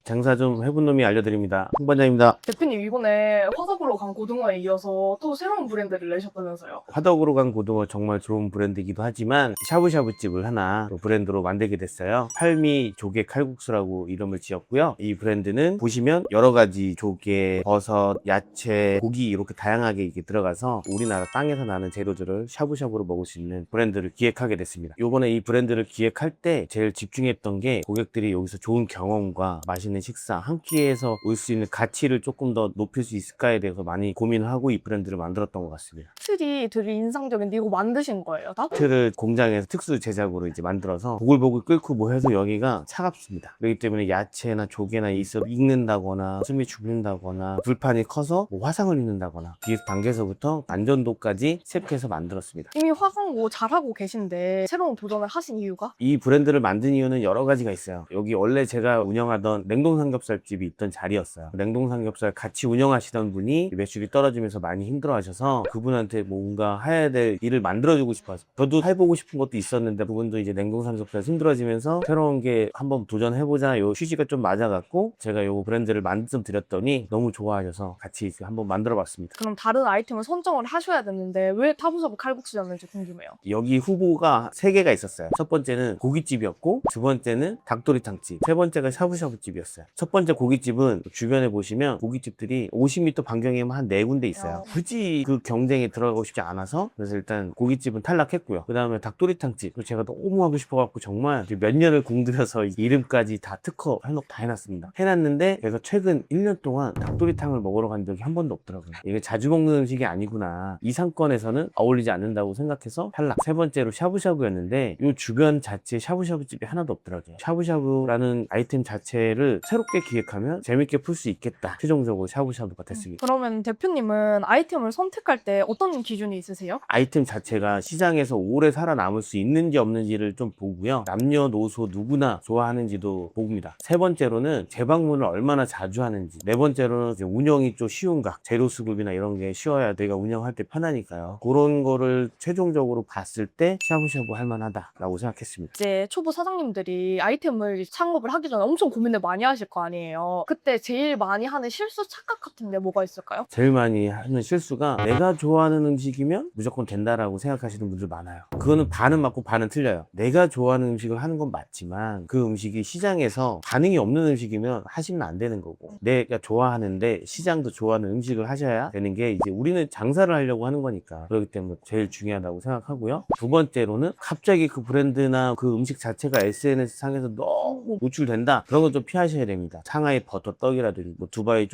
장사 좀 해본 놈이 알려드립니다. 홍반장입니다. 대표님 이번에 화덕으로 간 고등어에 이어서 또 새로운 브랜드를 내셨다면서요? 화덕으로 간 고등어 정말 좋은 브랜드이기도 하지만 샤브샤브집을 하나 또 브랜드로 만들게 됐어요. 팔미 조개 칼국수라고 이름을 지었고요. 이 브랜드는 보시면 여러 가지 조개, 버섯, 야채, 고기 이렇게 다양하게 이렇게 들어가서 우리나라 땅에서 나는 재료들을 샤브샤브로 먹을 수 있는 브랜드를 기획하게 됐습니다. 요번에 이 브랜드를 기획할 때 제일 집중했던 게 고객들이 여기서 좋은 경험과 맛있는 식사 한 끼에서 올 수 있는 가치를 조금 더 높일 수 있을까에 대해서 많이 고민을 하고 이 브랜드를 만들었던 것 같습니다. 틀이 되게 인상적인데 이거 만드신 거예요, 다? 틀을 공장에서 특수 제작으로 이제 만들어서 보글보글 끓고 뭐 해서 여기가 차갑습니다. 그렇기 때문에 야채나 조개나 있어 익는다거나 숨이 죽는다거나 불판이 커서 뭐 화상을 입는다거나 뒤에서 단계에서부터 안전도까지 체크해서 만들었습니다. 이미 화광고 잘하고 계신데 새로운 도전을 하신 이유가? 이 브랜드를 만든 이유는 여러 가지가 있어요. 여기 원래 제가 운영하던 냉동삼겹살집이 있던 자리였어요. 냉동삼겹살 같이 운영하시던 분이 매출이 떨어지면서 많이 힘들어하셔서 그분한테 뭔가 해야 될 일을 만들어주고 싶어서 저도 해보고 싶은 것도 있었는데 그분도 이제 냉동삼겹살 힘들어지면서 새로운 게 한번 도전해보자 요 취지가 좀 맞아갖고 제가 요 브랜드를 말씀드렸더니 너무 좋아하셔서 같이 한번 만들어봤습니다. 그럼 다른 아이템을 선정을 하셔야 되는데 왜 타부사부 칼국수였는지 궁금해요. 여기 후보가 3개가 있었어요. 첫 번째는 고깃집이었고 두 번째는 닭도리탕집, 세 번째가 샤브샤브집이었어요. 첫 번째 고깃집은 주변에 보시면 고깃집들이 50m 반경에만 한 4군데 있어요. 굳이 그 경쟁에 들어가고 싶지 않아서 그래서 일단 고깃집은 탈락했고요. 그 다음에 닭도리탕집 제가 너무 하고 싶어갖고 정말 몇 년을 공들여서 이름까지 다 특허 해놓고 다 해놨습니다. 해놨는데 제가 최근 1년 동안 닭도리탕을 먹으러 간 적이 한 번도 없더라고요. 이게 자주 먹는 음식이 아니구나. 이 상권에서는 어울리지 않는다고 생각해서 탈락. 세 번째로 샤브샤브였는데 이 주변 자체에 샤브샤브 집이 하나도 없더라고요. 샤브샤브라는 아이템 자체를 새롭게 기획하면 재밌게 풀 수 있겠다. 최종적으로 샤브샤브가 됐습니다. 그러면 대표님은 아이템을 선택할 때 어떤 기준이 있으세요? 아이템 자체가 시장에서 오래 살아남을 수 있는지 없는지를 좀 보고요. 남녀노소 누구나 좋아하는지도 봅니다. 세 번째로는 재방문을 얼마나 자주 하는지. 네 번째로는 이제 운영이 좀 쉬운가. 재료 수급이나 이런 게 쉬워야 내가 운영할 때 편하니까요. 그런 거를 최종적으로 봤을 때 샤브샤브 할만하다라고 생각했습니다. 이제 초보 사장님들이 아이템을 창업을 하기 전에 엄청 고민을 많이 하실 거 아니에요. 그때 제일 많이 하는 실수 착각 같은 게 뭐가 있을까요? 제일 많이 하는 실수가 내가 좋아하는 음식이면 무조건 된다라고 생각하시는 분들 많아요. 그거는 반은 맞고 반은 틀려요. 내가 좋아하는 음식을 하는 건 맞지만 그 음식이 시장에서 반응이 없는 음식이면 하시면 안 되는 거고 내가 좋아하는데 시장도 좋아하는 음식을 하셔야 되는 게 이제 우리는 장사를 하려고 하는 거니까 그렇기 때문에 제일 중요하다고 생각하고요. 두 번째로는 갑자기 그 브랜드나 그 음식 자체가 SNS 상에서 너무 노출된다. 그런 건 좀 피하셔야 됩니다. 상하이 버터 떡이라든지 뭐 두바이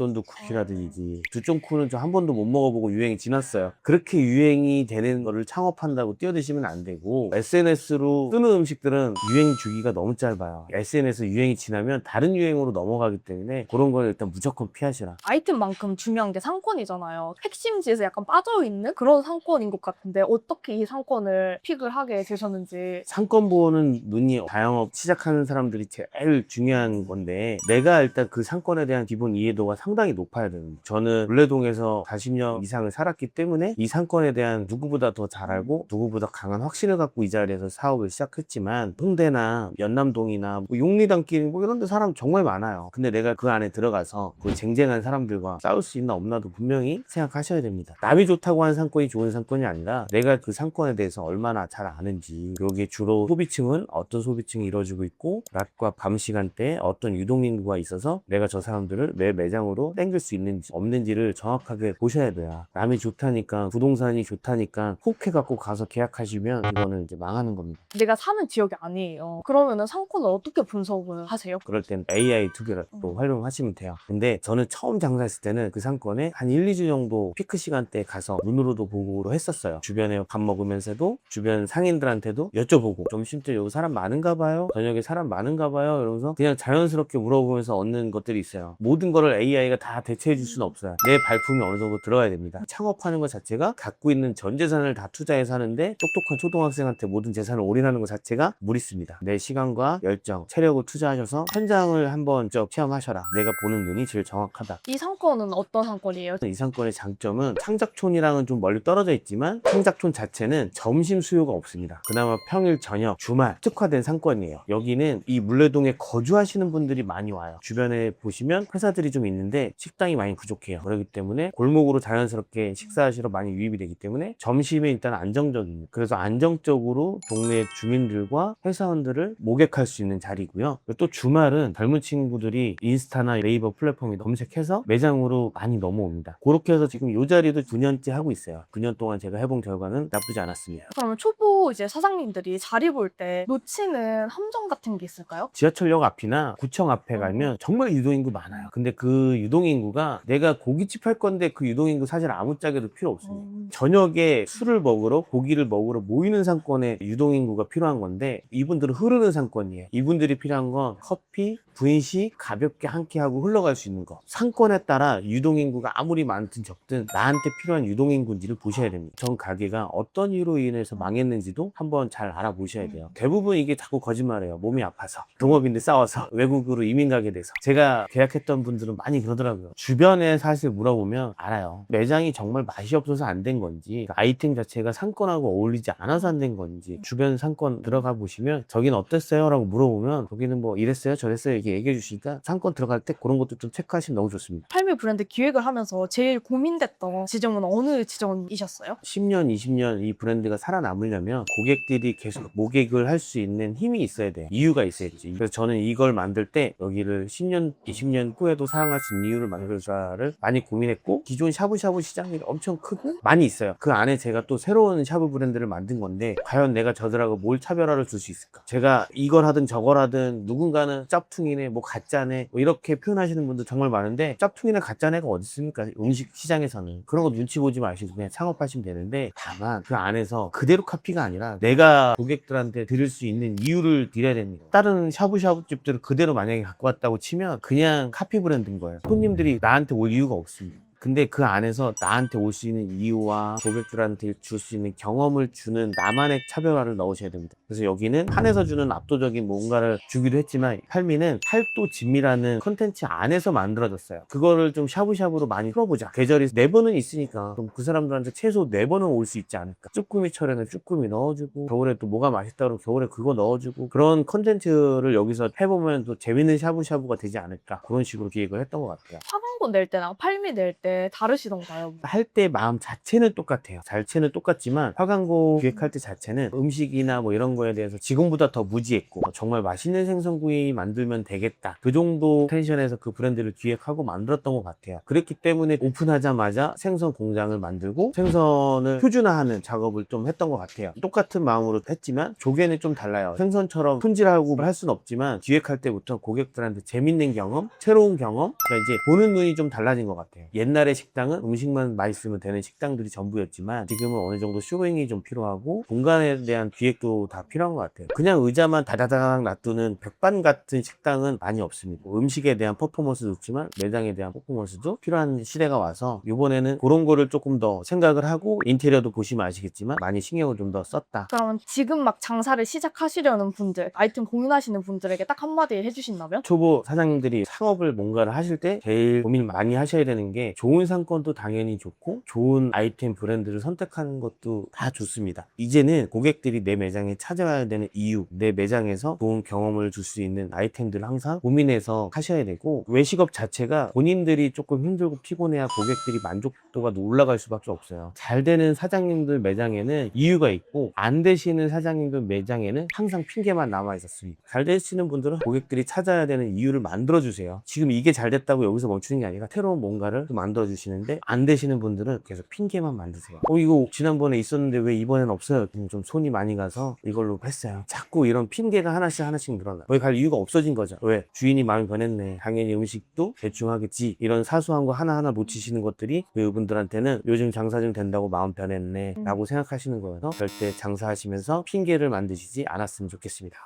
쫀득쿠키라든지 두쫑쿠는 저 한 번도 못 먹어보고 유행이 지났어요. 그렇게 유행이 되는 거를 창업한다고 뛰어드시면 안 되고 SNS로 뜨는 음식들은 유행 주기가 너무 짧아요. SNS 유행이 지나면 다른 유행으로 넘어가기 때문에 그런 걸 일단 무조건 피하시라. 아이템만큼 중요한 게 상권이잖아요. 핵심지에서 약간 빠져있는 그런 상권인 것 같은데 어떻게 이 상권을 픽을 하게 되셨는지. 상권 보는 눈이 자영업 시작하는 사람들이 제일 중요한 건데 내가 일단 그 상권에 대한 기본 이해도가 상당히 높아야 되는 저는 물레동에서 40년 이상을 살았기 때문에 이 상권에 대한 누구보다 더 잘 알고 누구보다 강한 확신을 갖고 이 자리에서 사업을 시작했지만 홍대나 연남동이나 뭐 용리단길 뭐 이런 데 사람 정말 많아요. 근데 내가 그 안에 들어가서 그 쟁쟁한 사람들과 싸울 수 있나 없나도 분명히 생각하셔야 됩니다. 남이 좋다고 하는 상권이 좋은 상권이 아니라 내가 그 상권에 대해서 얼마나 잘 아는지 여기 주로 소비층은 어떤 소비층이 이루어지고 있고 낮과 밤 시간대에 어떤 유동인구가 있어서 내가 저 사람들을 내 매장으로 땡길 수 있는지 없는지를 정확하게 보셔야 돼요. 남이 좋다니까 부동산이 좋다니까 혹 해갖고 가서 계약하시면 이거는 이제 망하는 겁니다. 내가 사는 지역이 아니에요. 그러면은 상권을 어떻게 분석을 하세요? 그럴 땐 AI 투기라도 활용하시면 돼요. 근데 저는 처음 장사했을 때는 그 상권에 한 1, 2주 정도 피크 시간대에 가서 눈으로도 보고 했었어요. 주변에 밥 먹으면서도 주변 상인들한테도 여쭤보고 점심때 여기 사람 많은가 봐요? 저녁에 사람 많은가 봐요? 이러면서 그냥 자연스럽게 물어보면서 얻는 것들이 있어요. 모든 거를 AI가 다 대체해 줄 수는 없어요. 내 발품이 어느 정도 들어가야 됩니다. 창업하는 것 자체가 갖고 있는 전 재산을 다 투자해서 하는데 똑똑한 초등학생한테 모든 재산을 올인하는 것 자체가 무리수입니다. 내 시간과 열정, 체력을 투자하셔서 현장을 한번 쭉 체험하셔라. 내가 보는 눈이 제일 정확하다. 이 상권은 어떤 상권이에요? 이 상권의 장점은 창작촌이랑은 좀 멀리 떨어져 있지만 창작촌 자체는 점심 수요가 없습니다. 그나마 평일, 저녁, 주말 특화된 상권이에요. 여기는 이 물레동에 거주하시는 분들이 많이 많이 와요. 주변에 보시면 회사들이 좀 있는데 식당이 많이 부족해요. 그렇기 때문에 골목으로 자연스럽게 식사하시러 많이 유입이 되기 때문에 점심에 일단 안정적입니다. 그래서 안정적으로 동네 주민들과 회사원들을 모객할 수 있는 자리고요. 그리고 또 주말은 젊은 친구들이 인스타나 네이버 플랫폼에 검색해서 매장으로 많이 넘어옵니다. 그렇게 해서 지금 이 자리도 9년째 하고 있어요. 9년 동안 제가 해본 결과는 나쁘지 않았습니다. 그러면 초보 이제 사장님들이 자리 볼 때 놓치는 함정 같은 게 있을까요? 지하철역 앞이나 구청 앞에 가면 정말 유동인구 많아요. 근데 그 유동인구가 내가 고깃집 할 건데 그 유동인구 사실 아무짝에도 필요 없습니다. 저녁에 술을 먹으러 고기를 먹으러 모이는 상권에 유동인구가 필요한 건데 이분들은 흐르는 상권이에요. 이분들이 필요한 건 커피, 분식, 가볍게 한 끼 하고 흘러갈 수 있는 거. 상권에 따라 유동인구가 아무리 많든 적든 나한테 필요한 유동인구인지를 보셔야 됩니다. 전 가게가 어떤 이유로 인해서 망했는지도 한번 잘 알아보셔야 돼요. 대부분 이게 자꾸 거짓말해요. 몸이 아파서, 동업인들 싸워서, 외국으로 이민 가게 돼서. 제가 계약했던 분들은 많이 그러더라고요. 주변에 사실 물어보면 알아요. 매장이 정말 맛이 없어서 안 된 건지, 아이템 자체가 상권하고 어울리지 않아서 안 된 건지, 주변 상권 들어가 보시면 저긴 어땠어요? 라고 물어보면 거기는 뭐 이랬어요 저랬어요 이렇게 얘기해 주시니까 상권 들어갈 때 그런 것도 좀 체크하시면 너무 좋습니다. 팔미 브랜드 기획을 하면서 제일 고민됐던 지점은 어느 지점이셨어요? 10년, 20년 이 브랜드가 살아남으려면 고객들이 계속 모객을 할 수 있는 힘이 있어야 돼요. 이유가 있어야지. 그래서 저는 이걸 만들 때 여기를 10년, 20년 후에도 사용할 수 있는 이유를 만들자를 많이 고민했고, 기존 샤브샤브 시장이 엄청 크고 많이 있어요. 그 안에 제가 또 새로운 샤브 브랜드를 만든 건데 과연 내가 저들하고 뭘 차별화를 줄 수 있을까? 제가 이걸 하든 저걸 하든 누군가는 짭퉁이네 뭐 가짜네 뭐 이렇게 표현하시는 분들 정말 많은데, 짭퉁이나 가짜네가 어디 있습니까? 음식 시장에서는. 그런 거 눈치 보지 마시고 그냥 창업하시면 되는데, 다만 그 안에서 그대로 카피가 아니라 내가 고객들한테 드릴 수 있는 이유를 드려야 됩니다. 다른 샤브샤브 집들을 그대로 만약에 갖고 왔다고 치면 그냥 카피 브랜드인 거예요. 손님들이 나한테 올 이유가 없습니다. 근데 그 안에서 나한테 올 수 있는 이유와 고객들한테 줄 수 있는 경험을 주는 나만의 차별화를 넣으셔야 됩니다. 그래서 여기는 판에서 주는 압도적인 뭔가를 주기도 했지만, 팔미는 팔도 진미라는 컨텐츠 안에서 만들어졌어요. 그거를 좀 샤브샤브로 많이 풀어보자. 계절이 4번은 있으니까 좀 그 사람들한테 최소 4번은 올 수 있지 않을까. 쭈꾸미철에는 쭈꾸미 넣어주고, 겨울에 또 뭐가 맛있다 그러면 겨울에 그거 넣어주고, 그런 컨텐츠를 여기서 해보면 또 재밌는 샤브샤브가 되지 않을까. 그런 식으로 기획을 했던 것 같아요. 화광고 낼 때랑 팔미 낼 때 다르시던가요? 할 때 마음 자체는 똑같아요. 자체는 똑같지만 화광고 기획할 때 자체는 음식이나 뭐 이런 거에 대해서 지금보다 더 무지했고, 정말 맛있는 생선구이 만들면 되겠다, 그 정도 텐션에서 그 브랜드를 기획하고 만들었던 것 같아요. 그랬기 때문에 오픈하자마자 생선 공장을 만들고 생선을 표준화하는 작업을 좀 했던 것 같아요. 똑같은 마음으로 했지만 조개는 좀 달라요. 생선처럼 품질하고 할 수는 없지만 기획할 때부터 고객들한테 재밌는 경험, 새로운 경험, 그러니까 이제 보는 눈이 좀 달라진 것 같아요. 옛날의 식당은 음식만 맛있으면 되는 식당들이 전부였지만, 지금은 어느 정도 쇼잉이 좀 필요하고 공간에 대한 기획도 다 필요한 것 같아요. 그냥 의자만 다다닥 놔두는 백반 같은 식당은 많이 없습니다. 음식에 대한 퍼포먼스도 좋지만 매장에 대한 퍼포먼스도 필요한 시대가 와서, 이번에는 그런 거를 조금 더 생각을 하고, 인테리어도 보시면 아시겠지만 많이 신경을 좀 더 썼다. 그러면 지금 막 장사를 시작하시려는 분들, 아이템 고민하시는 분들에게 딱 한마디 해주신다면? 초보 사장님들이 창업을 뭔가를 하실 때 제일 고민 많이 하셔야 되는 게, 좋은 상권도 당연히 좋고 좋은 아이템 브랜드를 선택하는 것도 다 좋습니다. 이제는 고객들이 내 매장에 찾아와야 되는 이유, 내 매장에서 좋은 경험을 줄 수 있는 아이템들을 항상 고민해서 하셔야 되고, 외식업 자체가 본인들이 조금 힘들고 피곤해야 고객들이 만족도가 올라갈 수밖에 없어요. 잘 되는 사장님들 매장에는 이유가 있고, 안 되시는 사장님들 매장에는 항상 핑계만 남아 있었습니다. 잘 되시는 분들은 고객들이 찾아야 되는 이유를 만들어주세요. 지금 이게 잘 됐다고 여기서 멈추는 게 아니라 새로운 뭔가를 만들어주시는데, 안 되시는 분들은 계속 핑계만 만드세요. 이거 지난번에 있었는데 왜 이번엔 없어요? 좀 손이 많이 가서 이걸로 했어요. 자꾸 이런 핑계가 하나씩 늘어나. 거기 갈 이유가 없어진 거죠. 왜? 주인이 마음이 변했네, 당연히 음식도 대충 하겠지, 이런 사소한 거 하나하나 놓치시는 것들이 그분들한테는 요즘 장사 좀 된다고 마음 변했네 라고 생각하시는 거여서, 절대 장사하시면서 핑계를 만드시지 않았으면 좋겠습니다.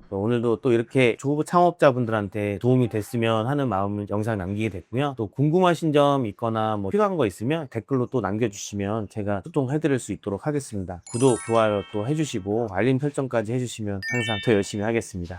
오늘도 또 이렇게 초보 창업자분들한테 도움이 됐으면 하는 마음을 영상 남기게 됐고요. 또 궁금하신 점 있거나 뭐 필요한 거 있으면 댓글로 또 남겨주시면 제가 소통해드릴 수 있도록 하겠습니다. 구독, 좋아요 또 해주시고 알림 설정까지 해주시면 항상 더 열심히 하겠습니다.